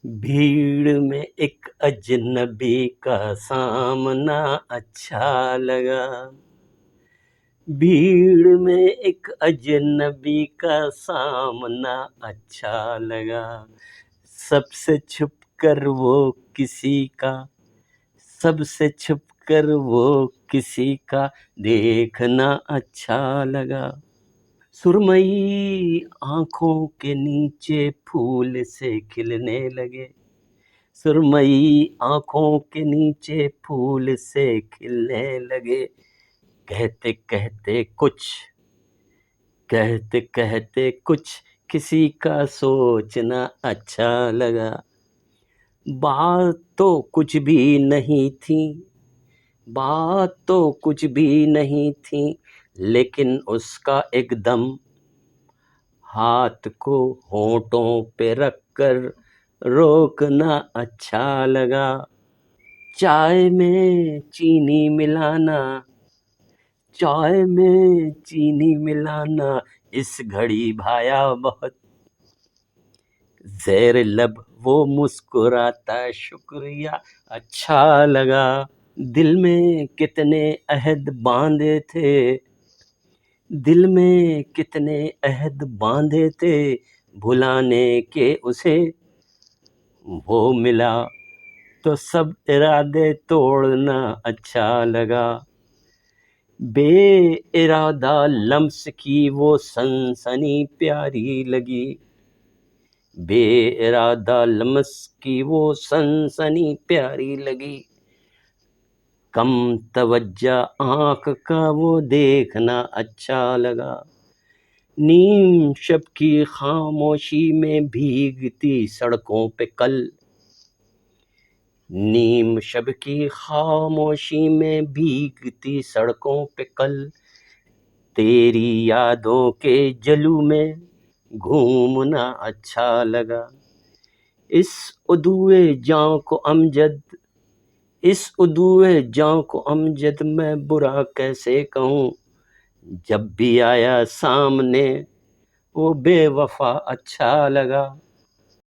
भीड़ में एक अजनबी का सामना अच्छा लगा। भीड़ में एक अजनबी का सामना अच्छा लगा। सबसे छुप कर वो किसी का सबसे छुप कर वो किसी का देखना अच्छा लगा। सुरमई आंखों के नीचे फूल से खिलने लगे। सुरमई आंखों के नीचे फूल से खिलने लगे। कहते कहते कुछ किसी का सोचना अच्छा लगा। बात तो कुछ भी नहीं थी बात तो कुछ भी नहीं थी, लेकिन उसका एकदम हाथ को होठों पे रखकर रोकना अच्छा लगा। चाय में चीनी मिलाना चाय में चीनी मिलाना इस घड़ी भाया बहुत। ज़ेर लब वो मुस्कुराता शुक्रिया अच्छा लगा। दिल में कितने अहद बांधे थे दिल में कितने अहद बांधे थे, भुलाने के उसे वो मिला तो सब इरादे तोड़ना अच्छा लगा। बेइरादा लम्स की वो सनसनी प्यारी लगी। बेइरादा लम्स की वो सनसनी प्यारी लगी। कम तवज्जा आँख का वो देखना अच्छा लगा। नीम शब की खामोशी में भीगती सड़कों पे कल नीम शब की खामोशी में भीगती सड़कों पे कल, तेरी यादों के जलू में घूमना अच्छा लगा। इस उदूए जाँ को अमजद मैं बुरा कैसे कहूँ। जब भी आया सामने वो बेवफा अच्छा लगा।